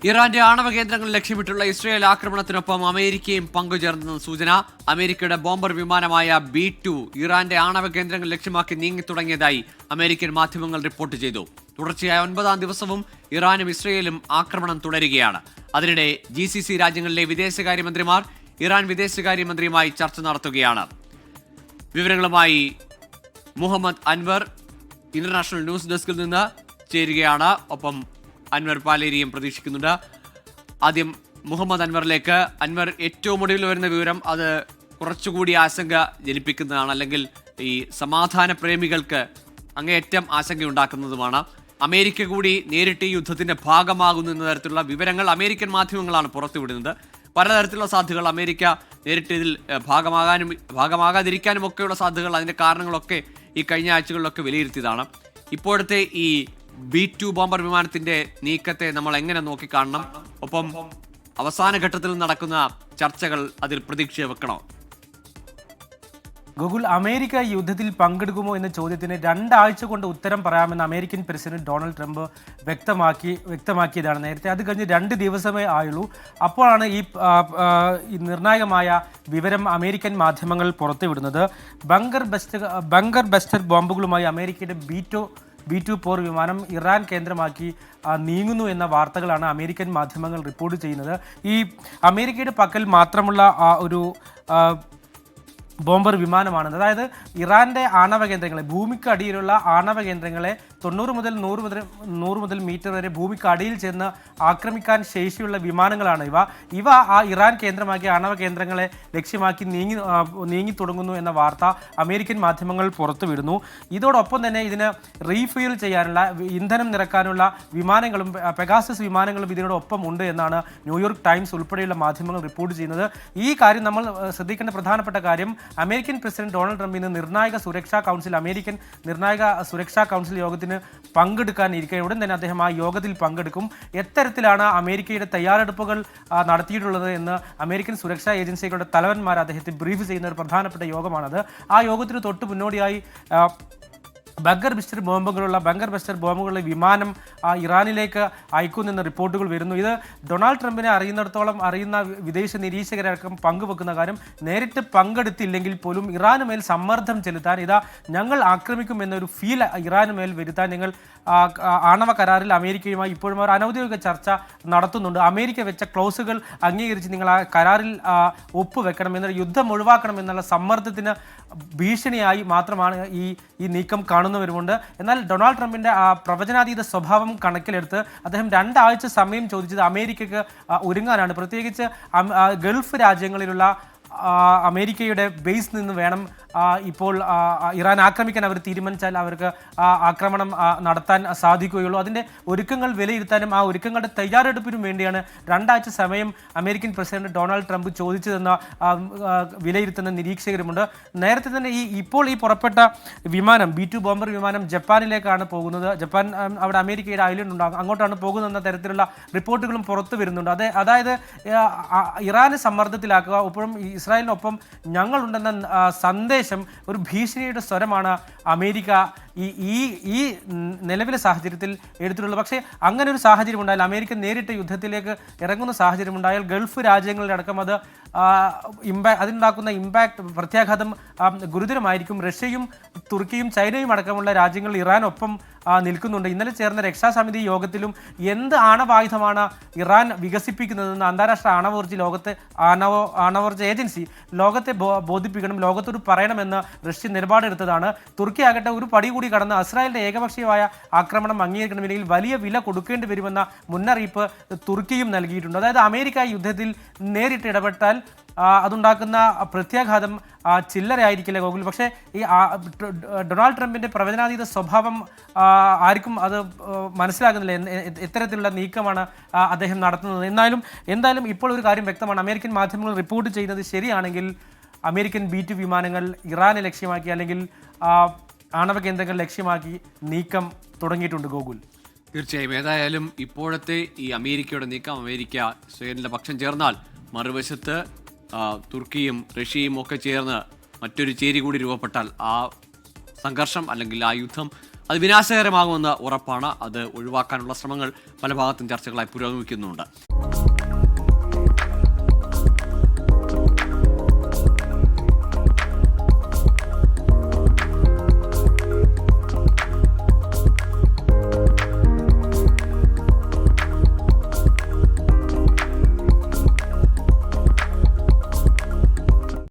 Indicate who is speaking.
Speaker 1: ഇറാന്റെ ആണവ കേന്ദ്രങ്ങൾ ലക്ഷ്യമിട്ടുള്ള ഇസ്രയേൽ ആക്രമണത്തിനൊപ്പം അമേരിക്കയും പങ്കുചേർന്നെന്ന സൂചന. അമേരിക്കയുടെ ബോംബർ വിമാനമായ B-2 ഇറാന്റെ ആണവ കേന്ദ്രങ്ങൾ ലക്ഷ്യമാക്കി നീങ്ങിത്തുടങ്ങിയതായി അമേരിക്കൻ മാധ്യമങ്ങൾ റിപ്പോർട്ട് ചെയ്തു. തുടർച്ചയായ 9ാം ദിവസവും ഇറാനും ഇസ്രയേലും ആക്രമണം തുടരുകയാണ്. അതിനിടെ GCC രാജ്യങ്ങളിലെ വിദേശകാര്യമന്ത്രിമാർ ഇറാൻ വിദേശകാര്യമന്ത്രിയുമായി ചർച്ച നടത്തുകയാണ്. വിവരങ്ങളുമായി മുഹമ്മദ് അൻവർ ഇന്റർനാഷണൽ ന്യൂസ് ഡെസ്കിൽ നിന്ന് ചേരുകയാണ്. ഒപ്പം അൻവർ പാലേരിയും പ്രതീക്ഷിക്കുന്നുണ്ട്. ആദ്യം മുഹമ്മദ് അൻവറിലേക്ക്. അൻവർ, ഏറ്റവും ഒടുവിൽ വരുന്ന വിവരം അത് കുറച്ചുകൂടി ആശങ്ക ജനിപ്പിക്കുന്നതാണ്, അല്ലെങ്കിൽ ഈ സമാധാന പ്രേമികൾക്ക് അങ്ങേയറ്റം ആശങ്കയുണ്ടാക്കുന്നതുമാണ്. അമേരിക്ക കൂടി നേരിട്ട് ഈ യുദ്ധത്തിന്റെ ഭാഗമാകുന്നു എന്ന തരത്തിലുള്ള വിവരങ്ങൾ അമേരിക്കൻ മാധ്യമങ്ങളാണ് പുറത്തുവിടുന്നത്. പലതരത്തിലുള്ള സാധ്യതകൾ, അമേരിക്ക നേരിട്ട് ഇതിൽ ഭാഗമാകാതിരിക്കാനും ഒക്കെയുള്ള സാധ്യതകൾ, അതിന്റെ കാരണങ്ങളൊക്കെ ഈ കഴിഞ്ഞ ആഴ്ചകളിലൊക്കെ വിലയിരുത്തിയതാണ്. ഇപ്പോഴത്തെ ഈ B-2 ബോംബർ വിമാനത്തിന്റെ നീക്കത്തെ നമ്മൾ എങ്ങനെ നോക്കിക്കാണണം? ഒപ്പം അവസാന ഘട്ടത്തിൽ നടക്കുന്ന ചർച്ചകൾ അതിൽ പ്രതീക്ഷ വെക്കണോ?
Speaker 2: ഗൂഗിൾ, അമേരിക്ക യുദ്ധത്തിൽ പങ്കെടുക്കുമോ എന്ന ചോദ്യത്തിന് 2 ആഴ്ച കൊണ്ട് ഉത്തരം പറയാമെന്ന് അമേരിക്കൻ പ്രസിഡന്റ് ഡൊണാൾഡ് ട്രംപ് വ്യക്തമാക്കിയതാണ്. നേരത്തെ അത് കഴിഞ്ഞ് 2 ദിവസമേ ആയുള്ളൂ. അപ്പോഴാണ് ഈ നിർണായകമായ വിവരം അമേരിക്കൻ മാധ്യമങ്ങൾ പുറത്തുവിടുന്നത്. ബങ്കർ ബസ്റ്റർ ബോംബുകളുമായി അമേരിക്കയുടെ B-2 പോർ വിമാനം ഇറാൻ കേന്ദ്രമാക്കി നീങ്ങുന്നു എന്ന വാർത്തകളാണ് അമേരിക്കൻ മാധ്യമങ്ങൾ റിപ്പോർട്ട് ചെയ്യുന്നത്. ഈ അമേരിക്കയുടെ പക്കൽ മാത്രമുള്ള ഒരു ബോംബർ വിമാനമാണ്. അതായത് ഇറാന്റെ ആണവ കേന്ദ്രങ്ങളെ, ഭൂമിക്ക് അടിയിലുള്ള ആണവ കേന്ദ്രങ്ങളെ 90 മുതൽ 100 മീറ്റർ വരെ ഭൂമിക്ക് അടിയിൽ ചെന്ന് ആക്രമിക്കാൻ ശേഷിയുള്ള വിമാനങ്ങളാണ് ഇവ ആ ഇറാൻ കേന്ദ്രമാക്കി ആണവ കേന്ദ്രങ്ങളെ ലക്ഷ്യമാക്കി നീങ്ങി തുടങ്ങുന്നു എന്ന വാർത്ത അമേരിക്കൻ മാധ്യമങ്ങൾ പുറത്തുവിടുന്നു. ഇതോടൊപ്പം തന്നെ ഇതിന് റീഫ്യൂൽ ചെയ്യാനുള്ള, ഇന്ധനം നിറക്കാനുള്ള വിമാനങ്ങളും, പെഗാസസ് വിമാനങ്ങളും ഇതിനോടൊപ്പം ഉണ്ട് എന്നാണ് ന്യൂയോർക്ക് ടൈംസ് ഉൾപ്പെടെയുള്ള മാധ്യമങ്ങൾ റിപ്പോർട്ട് ചെയ്യുന്നത്. ഈ കാര്യം നമ്മൾ ശ്രദ്ധിക്കേണ്ട പ്രധാനപ്പെട്ട കാര്യം, അമേരിക്കൻ പ്രസിഡന്റ് ഡൊണാൾഡ് ട്രംപ് ഇന്ന് അമേരിക്കൻ നിർണായക സുരക്ഷാ കൗൺസിൽ യോഗത്തിന് പങ്കെടുക്കാനിരിക്കെ ഉടൻ തന്നെ അദ്ദേഹം ആ യോഗത്തിൽ പങ്കെടുക്കും. എത്തരത്തിലാണ് അമേരിക്കയുടെ തയ്യാറെടുപ്പുകൾ നടത്തിയിട്ടുള്ളത് എന്ന് അമേരിക്കൻ സുരക്ഷാ ഏജൻസികളുടെ തലവന്മാർ അദ്ദേഹത്തെ ബ്രീഫ് ചെയ്യുന്ന ഒരു പ്രധാനപ്പെട്ട യോഗമാണത്. ആ യോഗത്തിന് തൊട്ട് മുന്നോടിയായി ബങ്കർ ബസ്റ്റർ ബോംബുകളുടെ വിമാനം ഇറാനിലേക്ക് അയക്കുന്നെന്ന റിപ്പോർട്ടുകൾ വരുന്നു. ഇത് ഡൊണാൾഡ് ട്രംപിനെ അറിയുന്ന വിദേശ നിരീക്ഷകരടക്കം പങ്കുവെക്കുന്ന കാര്യം. നേരിട്ട് പങ്കെടുത്തില്ലെങ്കിൽ പോലും ഇറാന് മേൽ സമ്മർദ്ദം ചെലുത്താൻ, ഞങ്ങൾ ആക്രമിക്കുമെന്നൊരു ഫീൽ ഇറാന് മേൽ വരുത്താൻ ഞങ്ങൾ ആണവ കരാറിൽ അമേരിക്കയുമായി ഇപ്പോഴും അവർ അനൗദ്യോഗിക ചർച്ച നടത്തുന്നുണ്ട്. അമേരിക്ക വെച്ച ക്ലോസുകൾ അംഗീകരിച്ച് നിങ്ങൾ ആ കരാറിൽ ഒപ്പുവെക്കണം, എന്നുള്ള യുദ്ധം ഒഴിവാക്കണം എന്നുള്ള സമ്മർദ്ദത്തിന് ഭീഷണിയായി മാത്രമാണ് ഈ നീക്കം കാണുന്നവരുമുണ്ട്. എന്നാൽ ഡൊണാൾഡ് ട്രംപിന്റെ ആ പ്രവചനാതീത സ്വഭാവം കണക്കിലെടുത്ത് അദ്ദേഹം 2 ആഴ്ച സമയം ചോദിച്ചത് അമേരിക്കയ്ക്ക് ഒരുങ്ങാനാണ്. പ്രത്യേകിച്ച് ഗൾഫ് രാജ്യങ്ങളിലുള്ള അമേരിക്കയുടെ ബേസ് നിന്ന് വേണം ഇപ്പോൾ ഇറാൻ ആക്രമിക്കാൻ അവർ തീരുമാനിച്ചാൽ അവർക്ക് ആക്രമണം നടത്താൻ സാധിക്കുകയുള്ളൂ. അതിൻ്റെ ഒരുക്കങ്ങൾ വിലയിരുത്താനും ആ ഒരുക്കങ്ങളുടെ തയ്യാറെടുപ്പിനും വേണ്ടിയാണ് 2 ആഴ്ച സമയം അമേരിക്കൻ പ്രസിഡന്റ് ഡൊണാൾഡ് ട്രംപ് ചോദിച്ചതെന്ന വിലയിരുത്തുന്ന നിരീക്ഷകരുമുണ്ട്. നേരത്തെ തന്നെ ഇപ്പോൾ ഈ പുറപ്പെട്ട വിമാനം, B-2 ബോംബർ വിമാനം ജപ്പാനിലേക്കാണ് പോകുന്നത്. ജപ്പാൻ അവിടെ അമേരിക്കയുടെ ഐലൻഡ് ഉണ്ടാകും, അങ്ങോട്ടാണ് പോകുന്നതെന്ന തരത്തിലുള്ള റിപ്പോർട്ടുകളും പുറത്തു വരുന്നുണ്ട്. അതായത് ഇറാനെ സമ്മർദ്ദത്തിലാക്കുക, ഒപ്പം ഇസ്രായേലിനൊപ്പം ഞങ്ങളുണ്ടെന്ന സന്ദേശം, ഒരു ഭീഷണിയുടെ സ്വരമാണ് അമേരിക്ക ഈ നിലവിലെ സാഹചര്യത്തിൽ എടുത്തിട്ടുള്ളത്. പക്ഷേ അങ്ങനെ ഒരു സാഹചര്യം ഉണ്ടായാൽ, അമേരിക്ക നേരിട്ട് യുദ്ധത്തിലേക്ക് ഇറങ്ങുന്ന സാഹചര്യം ഉണ്ടായാൽ ഗൾഫ് രാജ്യങ്ങളുടെ അടക്കം അതിനുണ്ടാക്കുന്ന ഇമ്പാക്ട്, പ്രത്യാഘാതം ഗുരുതരമായിരിക്കും. റഷ്യയും തുർക്കിയും ചൈനയും അടക്കമുള്ള രാജ്യങ്ങൾ ഇറാനൊപ്പം നിൽക്കുന്നുണ്ട്. ഇന്നലെ ചേർന്ന രക്ഷാസമിതി യോഗത്തിലും എന്ത് ആണവായുധമാണ് ഇറാൻ വികസിപ്പിക്കുന്നതെന്ന് അന്താരാഷ്ട്ര ആണവോർജ്ജ ഏജൻസി ലോകത്തെ ബോധിപ്പിക്കണം, ലോകത്തോട് പറയണമെന്ന് റഷ്യ നിലപാടെടുത്തതാണ്. തുർക്കി ആകട്ടെ ഒരു പടി കൂടി കടന്ന് ഇസ്രായേലിന്റെ ഏകപക്ഷീയമായ ആക്രമണം അംഗീകരിക്കണമെങ്കിൽ വലിയ വില കൊടുക്കേണ്ടി വരുമെന്ന മുന്നറിയിപ്പ് തുർക്കിയും നൽകിയിട്ടുണ്ട്. അതായത് അമേരിക്ക യുദ്ധത്തിൽ നേരിട്ട് ഇടപെട്ടാൽ അതുണ്ടാക്കുന്ന പ്രത്യാഘാതം ചില്ലറയായിരിക്കില്ല ഗോകുൽ. പക്ഷേ ഈ ഡൊണാൾഡ് ട്രംപിന്റെ പ്രവചനാതീത സ്വഭാവം ആർക്കും അത് മനസ്സിലാകുന്നില്ല, എത്തരത്തിലുള്ള നീക്കമാണ് അദ്ദേഹം നടത്തുന്നത്. എന്തായാലും ഇപ്പോൾ ഒരു കാര്യം വ്യക്തമാണ്, അമേരിക്കൻ മാധ്യമങ്ങൾ റിപ്പോർട്ട് ചെയ്യുന്നത് ശരിയാണെങ്കിൽ അമേരിക്കൻ B-2 വിമാനങ്ങൾ ഇറാനെ ലക്ഷ്യമാക്കി, അല്ലെങ്കിൽ ആണവ കേന്ദ്രങ്ങൾ ലക്ഷ്യമാക്കി നീക്കം തുടങ്ങിയിട്ടുണ്ട് ഗോകുൽ.
Speaker 1: തീർച്ചയായും. ഏതായാലും ഇപ്പോഴത്തെ ഈ അമേരിക്കയുടെ നീക്കം, അമേരിക്ക ഇസ്രായേലിന്റെ പക്ഷം ചേർന്നാൽ മറുവശത്ത് തുർക്കിയും റഷ്യയും ഒക്കെ ചേർന്ന് മറ്റൊരു ചേരി കൂടി രൂപപ്പെട്ടാൽ ആ സംഘർഷം, അല്ലെങ്കിൽ ആ യുദ്ധം, അത് വിനാശകരമാകുമെന്ന് ഉറപ്പാണ്. അത് ഒഴിവാക്കാനുള്ള ശ്രമങ്ങൾ പല ഭാഗത്തും ചർച്ചകളായി പുരോഗമിക്കുന്നുണ്ട്.